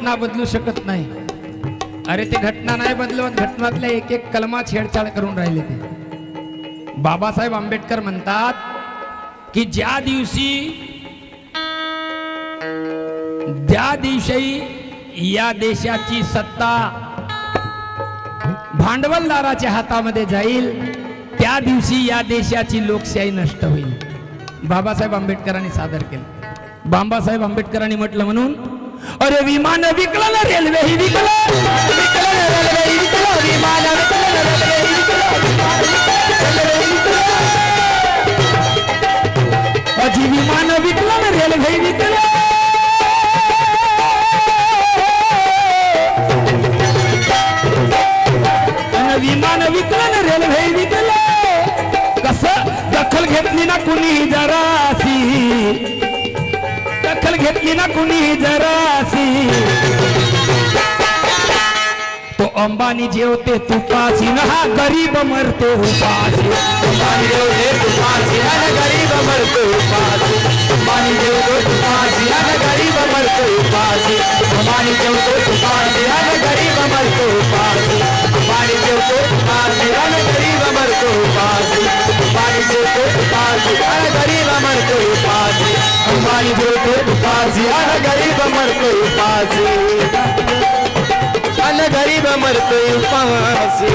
घटना बदलू शकत नाही. अरे ते घटना नाही बदलवत, घटनातल्या एक एक कलमा छेडछाड करून राहिले ते. बाबासाहेब आंबेडकर म्हणतात की ज्या दिवशी या देशाची सत्ता भांडवलदाराच्या हातामध्ये जाईल त्या दिवशी या देशाची लोकशाही नष्ट होईल. बाबासाहेब आंबेडकरांनी सादर केलं. बाबासाहेब आंबेडकरांनी म्हटलं म्हणून, अरे विमान विकलं ना, रेल्वे ही विकलं, रेल्वे ही विकलं, विमान विकलं, रेल्वे ही विकलं, अजी विमान विकलं ना, रेल्वे ही विकलं. विमान विकलं ना, रेल्वे विकलं. कसं दखल घेतली ना कुणी जरासी, दखल घेतली ना कुणी जरासी. तो अंबानी जेवते तुपासी ना, हा गरीब मरतो उपासी. अंबानी जेवते तुपासी ना, गरीब मरतो उपासी. अंबानी जेवतो तुपासी ना, गरीब मरतो उपासी. अंबानी जेवतो तुपासी ना, गरीब मरतो उपासी. अंबानी जेवतो तुपासी ना, गरीब मरतो उपासी. अंबानी जेवतो तुपासी ना, गरीब मरतो उपासी. अंबानी जेवतो तुपासी ना, गरीब मरतो उपासी. अन गरीब मरतो उपासी.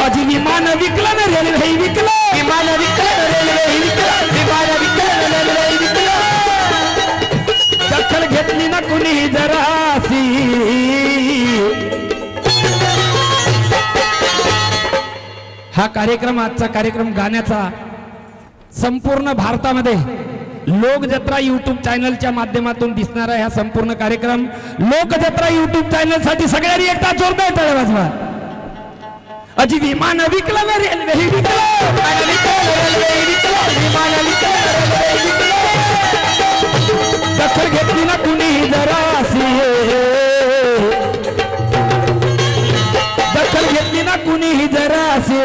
अजी विमान विकलं ना, रेल्वे विकलं, विमान विकलं, रेल्वे विकलं, विमान विकलं, रेल्वे विकलं. दखल घेतली ना कुणी जरासी. हा कार्यक्रम, आजचा कार्यक्रम गाण्याचा संपूर्ण भारतामध्ये लोकजत्रा यूट्यूब चॅनलच्या माध्यमातून दिसणारा हा संपूर्ण कार्यक्रम लोकजत्रा यूट्यूब चॅनल साठी सगळ्यांनी एकदा जोरदार टाळ्या वाजवा. अजी विमान विकलं ना, रेल्वे विकलं, रेल्वे विकलं, विमान विकलं, रेल्वे विकलं. दखल घेतली ना कुणी जरासी, दखल घेतली ना कुणी जरासी.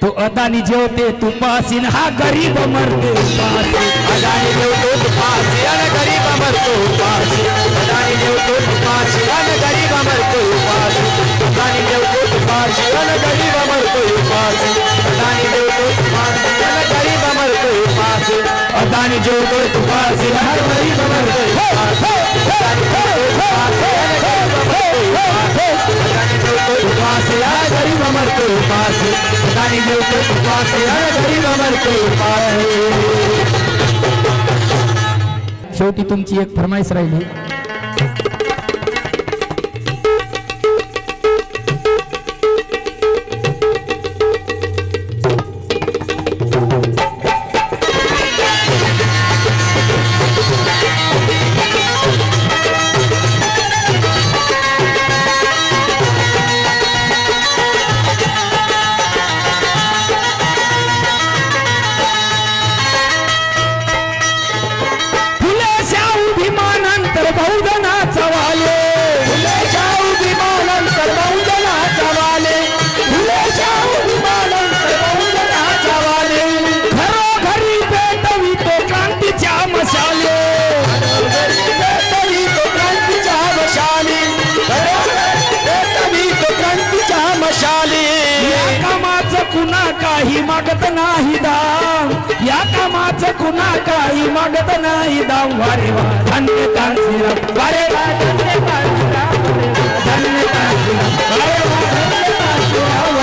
तो अदानी जेवते तुपासी ना, हा गरीब मरतो उपासी. अदानी जेवतो तुपासी आणि गरीब मरतो उपासी. अदानी जेवतो तुपासी आणि गरीब मरतो उपासी. अदानी जेवतो तुपासी आणि गरीब मरतो उपासी. अदानी जेवतो तुपासी आणि गरीब मरतो उपासी. अदानी जेवतो तुपासी आणि गरीब मरतो उपासी. अदानी जेवतो तुपासी आणि गरीब मरतो उपासी. अदानी जेवतो तुपासी आणि गरीब मरतो उपासी. अदानी जेवतो तुपासी आणि गरीब मरतो उपासी. शेवटी तुमची एक फरमाईश राहिली. कुणा काही मागत नाही दाम, या कामाचं कुणा काही मागत नाही दाम. वारे वा धन्य कांशीराम, वारे वा धन्य कांशीराम, धन्य कांशीराम, वारे वा धन्य कांशीराम,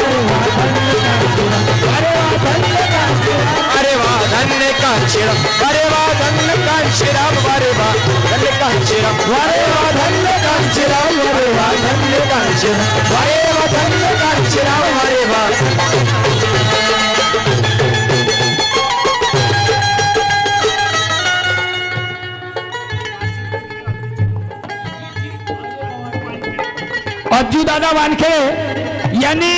वारे वा धन्य कांशीराम, वारे वा धन्य कांशीराम, वारे वा धन्य कांशीराम, वारे वा धन्य कांशीराम, वारे वा धन्य कांशीराम, वारे वा धन्य कांशीराम, वारे वा धन्य कांशीराम, वारे वा. अज्जू दादा वानखेडे यांनी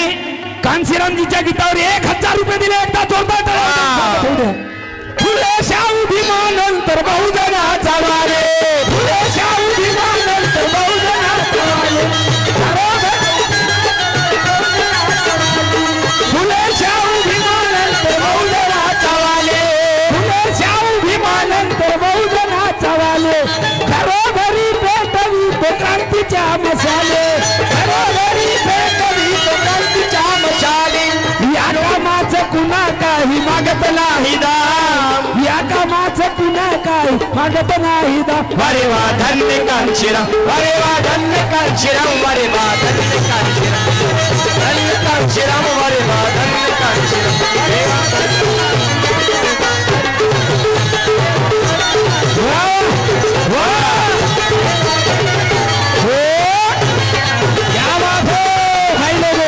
कांशीरामजीच्या गीतावर 1000 रुपये दिले. एकदा जोरदार टाळ्या. फुले शाहू भीमानंतर बहुजनाचा वारे, फुले शाहू भीमानंतर बहुजनाचा वारे, फुले शाहू भीमानंतर बहुजनाचा वाले, फुले शाहू भीमानंतर बहुजनाचा वाले. खरो काही मागत नाही दाम या कामाचं पुन्हा काय मागत नाही दाम अरे वा धन्य कांशीराम अरे वा धन्य कांशीराम अरे वा धन्य कांशीराम धन्य कांशीराम अरे वा धन्य कांशीराम अरे वा क्या बात है भाई लोगों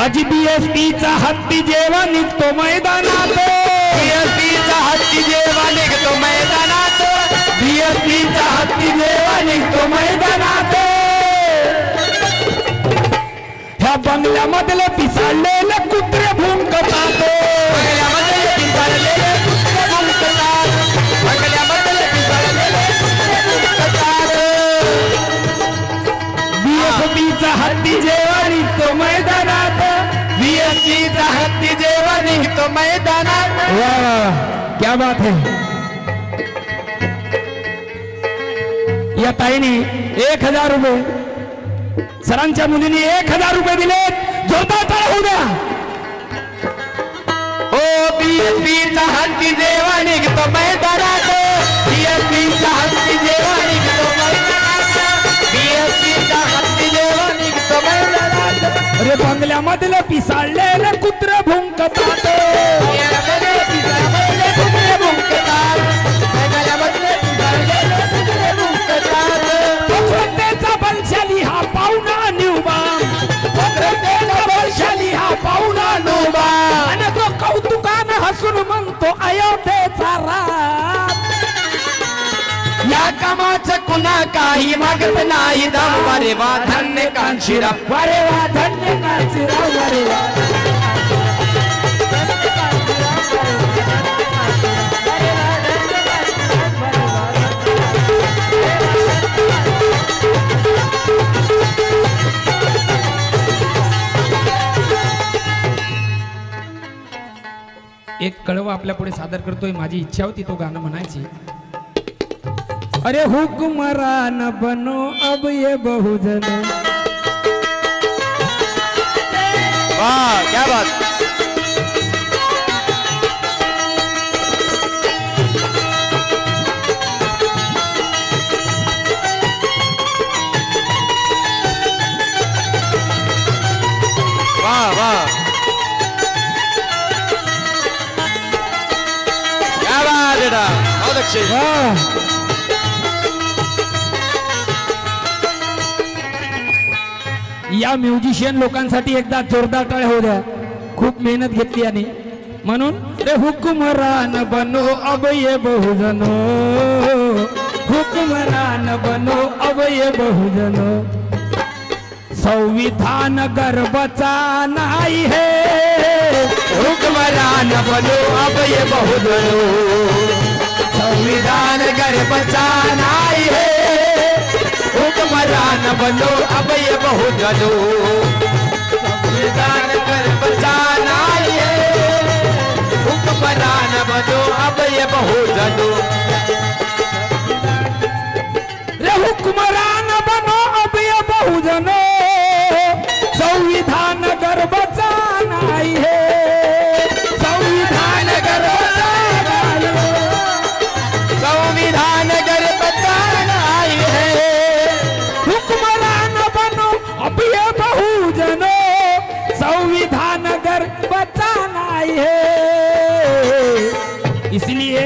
अजी बीएसपीचा हत्ती जेव्हा निघतो मैदानात बीएसपीचा हत्ती जेव्हा निघतो मैदानात बीएसपीचा हत्ती जेव्हा निघतो मैदानात ह्या बंगल्यामधले पिसाळलेले कुत्रे भुंकतात बंगल्यामधले पिसाळलेले कुत्रे भुंकतात बंगल्यामधले पिसाळलेले कुत्रे भुंकतात बीएसपीचा हत्ती जेव्हा निघतो मैदानात बीएसपीचा हत्ती जेव्हा निघतो मैदानात वाह क्या बात है या ताईने 1000 रुपये सरांच्या मुलीने 1000 रुपये दिले जोरदार टाळ्या होऊ द्या ओ बीएसपीचा हत्ती जेव्हा निघतो मैदानात बीएसपीचा हत्ती जेव्हा निघतो मैदानात बीएसपीचा हत्ती जेव्हा निघतो मैदानात अरे बंगल्यामधले पिसाळलेले कुत्रे भुंकतात बंगल्यामधले पिसाळलेले कुत्रे भुंकतात बंगल्यामधले पिसाळलेले कुत्रे भुंकतात पत्रतेचा बलशाली हा पाहुणा निवबाम पत्रतेचा बलशाली हा पाहुणा निवबाम आणि तो कौतुकाने हसून म्हणतो अयोध्येचा राम या कामाचं कुणा काही मागत नाही दाम अरे वा धन्य कांशीराम अरे वा धन्य कांशीराम अरे वा एक कळवा आपल्या पुढे सादर करतोय माझी इच्छा होती तो गाणं म्हणायची अरे हुक्मरान बनो अब ये बहुजन वाह क्या बात वाह वाह क्या बात बेटा बहुत अच्छे वाह या म्युझिशियन लोकांसाठी एकदा जोरदार टाळ्या होऊ द्या खूप मेहनत घेतली आणि म्हणून रे हुक्मरान बनो अब ये बहुजनो हुक्मरान बनो अब ये बहुजनो संविधान गर्भचा नाही है हुक्मरान बनो अब ये बहुजनो संविधान गर्भचा नाही है हुक्मरान बनो अब ये बहुजनो संविधान गर्भचा नाही है हुक्मरान बनो अब ये बहुजनो रे हुक्मरान बनो अब ये बहुजनो संविधान गर्भचा नाही है संविधान गर्भचा नाही संविधान गर्भचा नाही है हुक्मरान बनो अब ये बहुजनो संविधान गर्भचा नहीं है इसलिए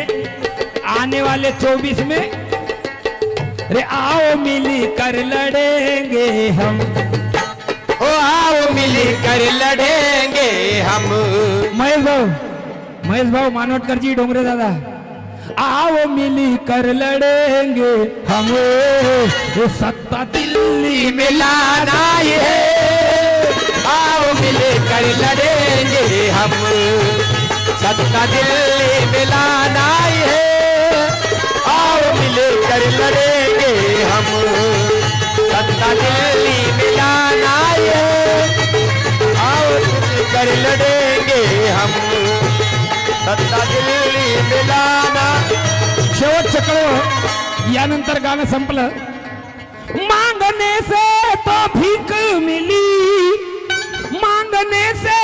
आने वाले 24 में रे आओ मिली कर लड़ेंगे हम ओ आओ मिली कर लड़ेंगे हम महेश भाऊ मानवटकर जी डोंगरे दादा आओ मिली कर लड़ेंगे हम सत्ता दिल्ली में लाना है आओ मिली कर लड़ेंगे हम सत्ता दिल्ली में लाना है सत्ता दिल्ली मिलाना ये आओ कर लड़ेंगे हम सत्ता दिल्ली मिलाना। शेवटचं कळ यानंतर गाणं संपलं। मांगने से तो भीख मिली, मांगने से